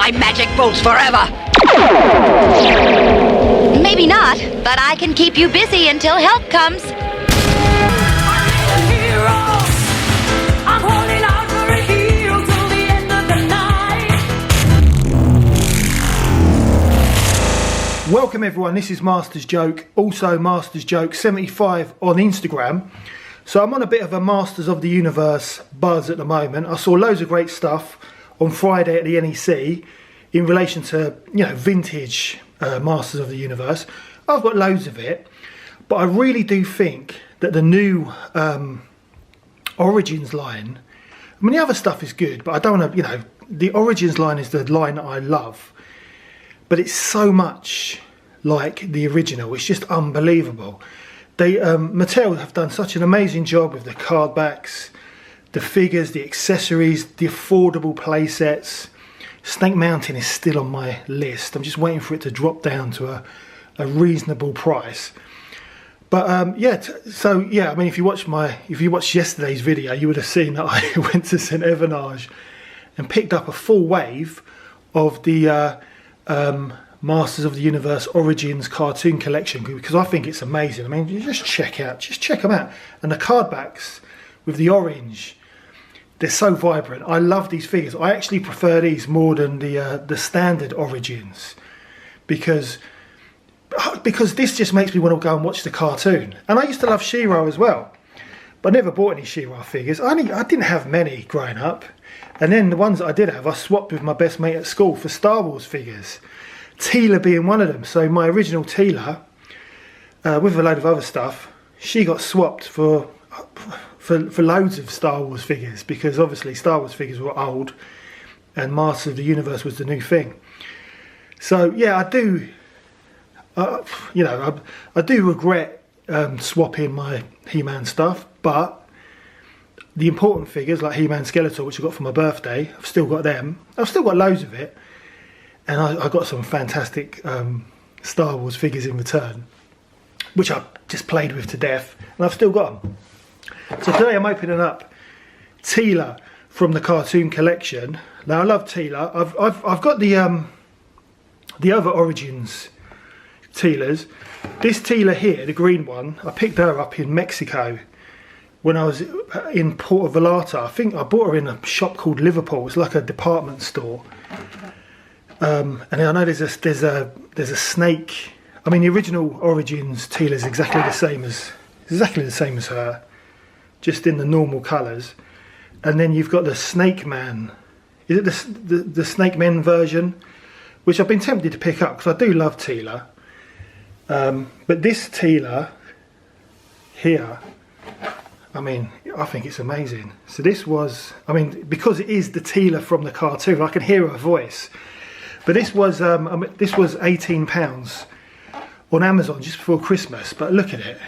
my magic bolts forever! Maybe not, but I can keep you busy until help comes. Welcome everyone, this is Master's Joke, also Master's Joke 75 on Instagram. So I'm on a bit of a Masters of the Universe buzz at the moment. I saw loads of great stuff on Friday at the NEC in relation to, vintage Masters of the Universe. I've got loads of it, but I really do think that the new Origins line, I mean the other stuff is good, but I don't want to, the Origins line is the line that I love. But it's so much like the original. It's just unbelievable. They Mattel have done such an amazing job with the card backs, the figures, the accessories, the affordable play sets. Snake Mountain is still on my list. I'm just waiting for it to drop down to a reasonable price. But I mean, if you watched yesterday's video, you would have seen that I went to St Evenage and picked up a full wave of the Masters of the Universe Origins cartoon collection, because I think it's amazing. I mean, you just check them out. And the card backs with the orange, they're so vibrant. I love these figures. I actually prefer these more than the standard Origins, because this just makes me want to go and watch the cartoon. And I used to love She-Ra as well, but I never bought any She-Ra figures. I didn't have many growing up. And then the ones that I did have, I swapped with my best mate at school for Star Wars figures. Teela being one of them. So my original Teela, with a load of other stuff, she got swapped for loads of Star Wars figures, because obviously Star Wars figures were old and Masters of the Universe was the new thing. So yeah, I do regret swapping my He-Man stuff, but the important figures like He-Man Skeletor, which I got for my birthday, I've still got them. I've still got loads of it. And I got some fantastic Star Wars figures in return, which I just played with to death, and I've still got them. So today I'm opening up Teela from the cartoon collection. Now I love Teela. I've got the other Origins Teelas. This Teela here, the green one, I picked her up in Mexico when I was in Puerto Vallarta. I think I bought her in a shop called Liverpool. It's like a department store. And I know there's a snake. I mean, the original Origins Teela is exactly the same as her, just in the normal colours. And then you've got the Snake Man. Is it the Snake Men version, which I've been tempted to pick up because I do love Teela. But this Teela here, I mean, I think it's amazing. So this was, I mean, because it is the Teela from the cartoon, I can hear her voice. But this was £18 on Amazon just before Christmas. But look at it.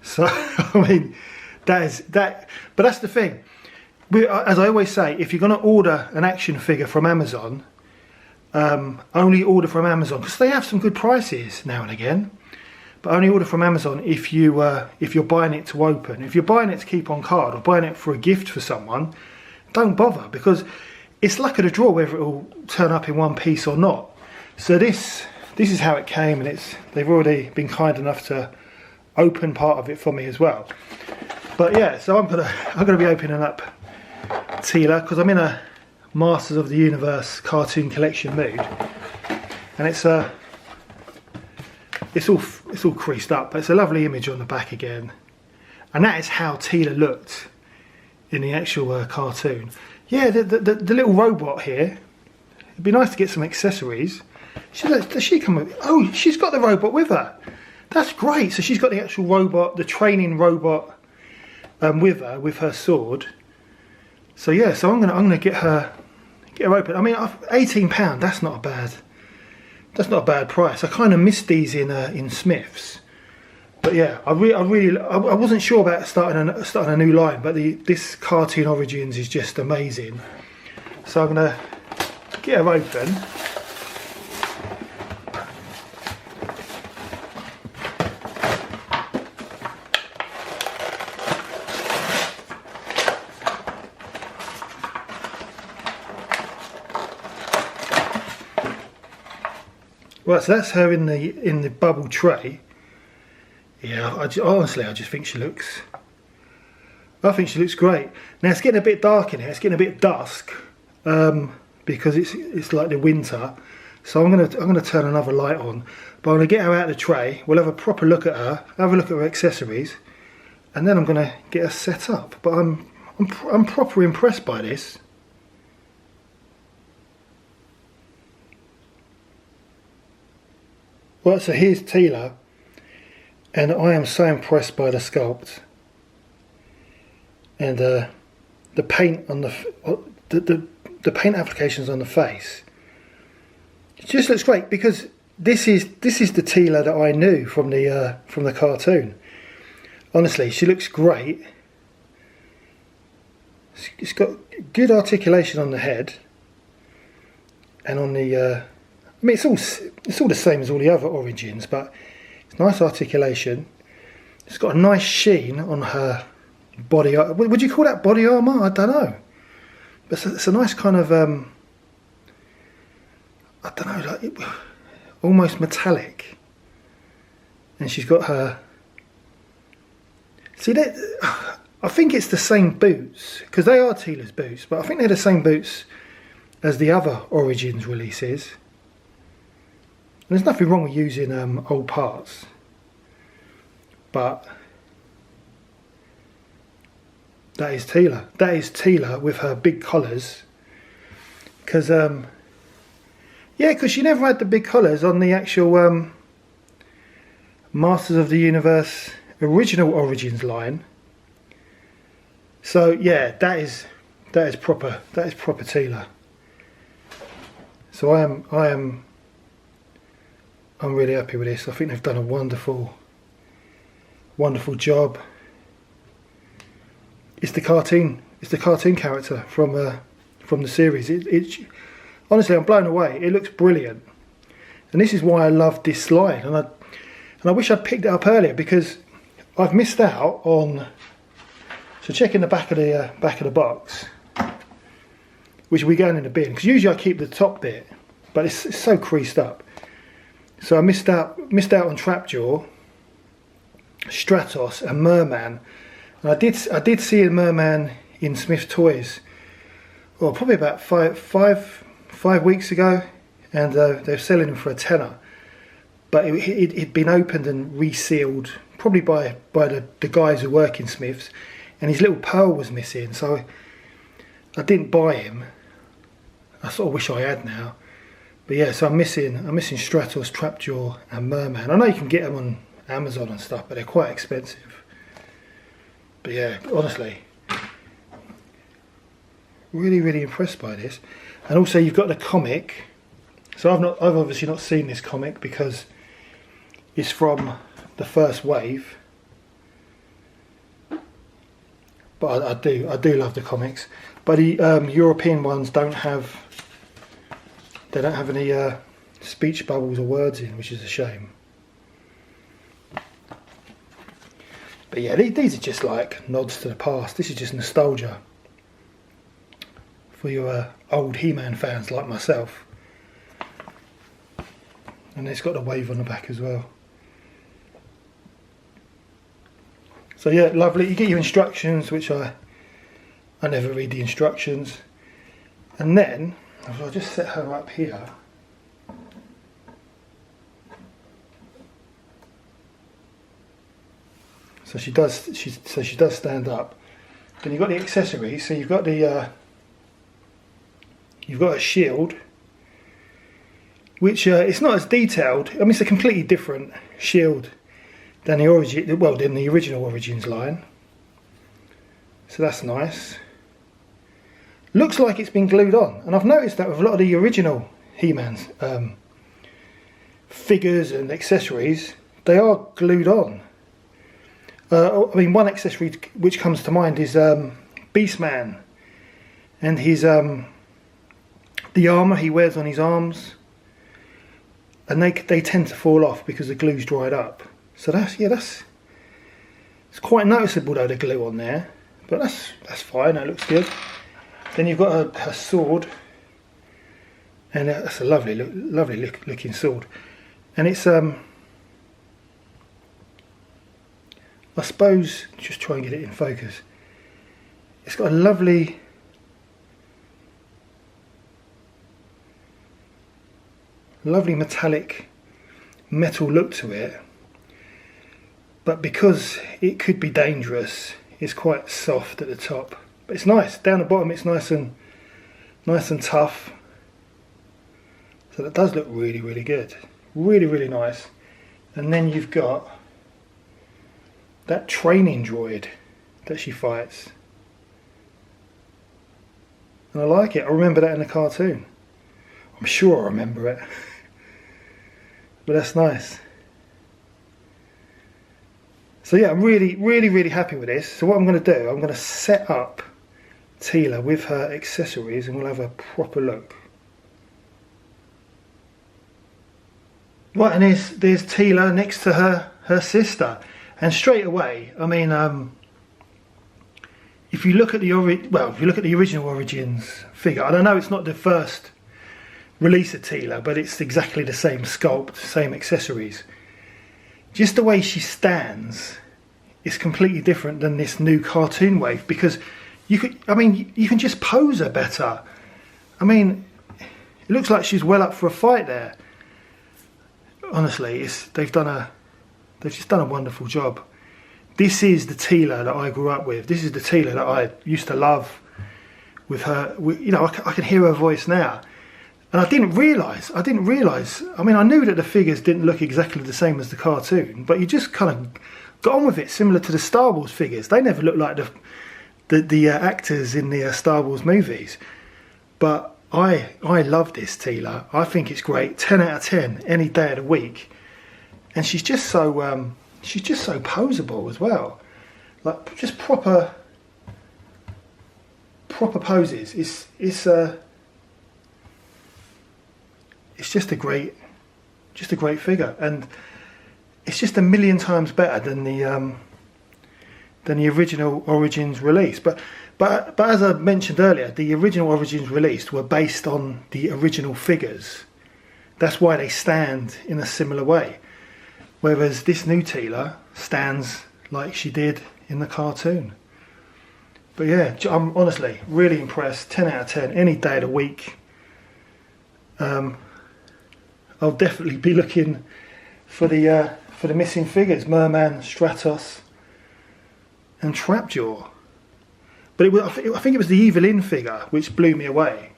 So I mean, that. But that's the thing. As I always say, if you're going to order an action figure from Amazon, only order from Amazon, because they have some good prices now and again. But only order from Amazon if you're buying it to open. If you're buying it to keep on card or buying it for a gift for someone, don't bother, because it's luck of the draw whether it will turn up in one piece or not. So this is how it came, and they've already been kind enough to open part of it for me as well. But yeah, so I'm gonna be opening up Teela because I'm in a Masters of the Universe cartoon collection mood, and it's all creased up, but it's a lovely image on the back again, and that is how Teela looked in the actual cartoon. Yeah, the little robot here. It'd be nice to get some accessories. Does she come with? Oh, she's got the robot with her. That's great. So she's got the actual robot, the training robot, with her, with her sword. So yeah, so I'm gonna get her open. I mean, £18. That's not a bad price. I kind of missed these in Smiths. But yeah, I wasn't sure about starting a new line, but this cartoon Origins is just amazing. So I'm gonna get her open. Right, so that's her in the bubble tray. Yeah, honestly, I just think she looks. I think she looks great. Now it's getting a bit dark in here. It's getting a bit dusk because it's like the winter. So I'm gonna turn another light on. But I'm gonna get her out of the tray. We'll have a proper look at her. Have a look at her accessories, and then I'm gonna get her set up. But I'm proper impressed by this. Right, so here's Teela, and I am so impressed by the sculpt and the paint on the paint applications on the face. It just looks great because this is the Teela that I knew from the cartoon. Honestly, she looks great. It's got good articulation on the head and on the. I mean, it's all the same as all the other Origins, but it's nice articulation. It's got a nice sheen on her body. Would you call that body armour? I don't know. But it's a nice kind of I don't know, like almost metallic. And she's got her. See that? I think it's the same boots because they are Teela's boots, but I think they're the same boots as the other Origins releases. And there's nothing wrong with using old parts, but that is Teela. That is Teela with her big collars. Because yeah, because she never had the big collars on the actual Masters of the Universe original Origins line. So yeah, that is proper Teela. So I'm really happy with this. I think they've done a wonderful job. It's the cartoon character from the series. Honestly, I'm blown away. It looks brilliant, and this is why I love this line. And I wish I'd picked it up earlier because I've missed out on. So check in the back of the box, which will be going in the bin. Because usually I keep the top bit, but it's so creased up. So I missed out on Trapjaw, Stratos, and Merman. And I did see a Merman in Smith Toys, well, probably about five weeks ago, and they're selling them for a tenner. But it'd been opened and resealed, probably by the guys who work in Smiths, and his little pearl was missing. So I didn't buy him. I sort of wish I had now. But yeah, so I'm missing Stratos, Trapjaw, and Merman. I know you can get them on Amazon and stuff, but they're quite expensive. But yeah, honestly, really impressed by this. And also, you've got the comic. So I've obviously not seen this comic because it's from the first wave. But I do love the comics. But the European ones don't have. They don't have any speech bubbles or words in, which is a shame. But yeah, these are just like nods to the past. This is just nostalgia for your old He-Man fans like myself. And it's got a wave on the back as well. So yeah, lovely. You get your instructions, which I never read the instructions. And then I'll just set her up here. So she does stand up. Then you've got the accessories. So you've got a shield, which it's not as detailed. I mean, it's a completely different shield than the original Origins line. So that's nice. Looks like it's been glued on, and I've noticed that with a lot of the original He-Man's figures and accessories, they are glued on. I mean, one accessory which comes to mind is Beastman, and his the armour he wears on his arms, and they tend to fall off because the glue's dried up. So it's quite noticeable though, the glue on there, but that's fine. That looks good. Then you've got her sword, and that's a lovely looking sword. And it's I suppose, just try and get it in focus. It's got a lovely metallic metal look to it, but because it could be dangerous, it's quite soft at the top. But it's nice down the bottom. It's nice and tough. So that does look really, really good. Really, really nice. And then you've got that training droid that she fights. And I like it. I remember that in the cartoon. I'm sure I remember it. But that's nice. So yeah, I'm really, really, really happy with this. So what I'm going to do, I'm going to set up Teela with her accessories and we'll have a proper look. Right, and there's Teela next to her sister. And straight away, I mean, if you look at the original Origins figure, and I know it's not the first release of Teela, but it's exactly the same sculpt, same accessories. Just the way she stands is completely different than this new cartoon wave, because you can just pose her better. I mean, it looks like she's well up for a fight there. Honestly, they've just done a wonderful job. This is the Teela that I grew up with. This is the Teela that I used to love. With her, you know, I can hear her voice now. And I didn't realise, I mean, I knew that the figures didn't look exactly the same as the cartoon, but you just kind of got on with it, similar to the Star Wars figures. They never looked like the actors in the Star Wars movies. But I love this Teela. I think it's great. 10 out of 10, any day of the week. And she's just so poseable as well. Like, just proper poses. It's just a great figure, and it's just a million times better than the original Origins release. But as I mentioned earlier, the original Origins release were based on the original figures. That's why they stand in a similar way. Whereas this new Teela stands like she did in the cartoon. But yeah, I'm honestly really impressed. 10 out of 10, any day of the week. I'll definitely be looking for the missing figures: Merman, Stratos, and Trapjaw. But I think it was the Evelyn figure which blew me away.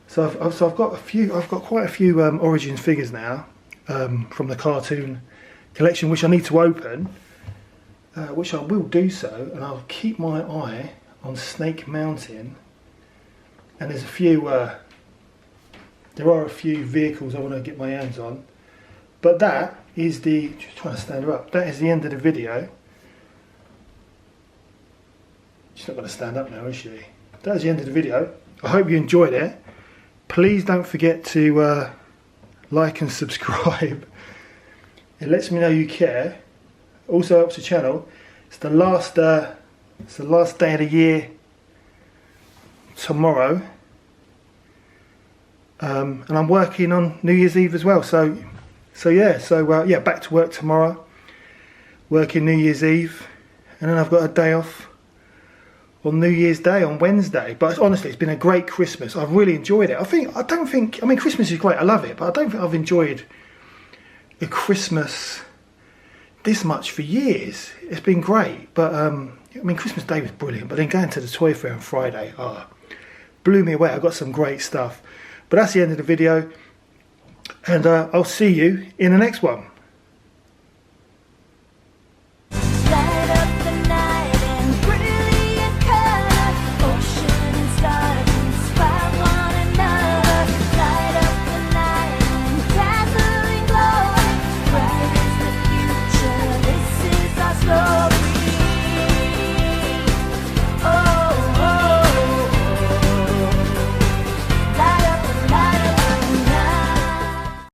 So I've got quite a few Origins figures now from the cartoon collection, which I need to open, which I will do so, and I'll keep my eye on Snake Mountain. And there's a few. There are a few vehicles I want to get my hands on, but that is just trying to stand her up. That is the end of the video. She's not going to stand up now, is she? That is the end of the video. I hope you enjoyed it. Please don't forget to like and subscribe. It lets me know you care. Also helps the channel. It's the last day of the year tomorrow. And I'm working on New Year's Eve as well. So yeah, back to work tomorrow. Working New Year's Eve, and then I've got a day off on New Year's Day on Wednesday. But honestly, it's been a great Christmas. I've really enjoyed it. I mean, Christmas is great. I love it, but I don't think I've enjoyed a Christmas this much for years. It's been great, but I mean, Christmas Day was brilliant. But then going to the toy fair on Friday, blew me away. I got some great stuff. But that's the end of the video, and I'll see you in the next one.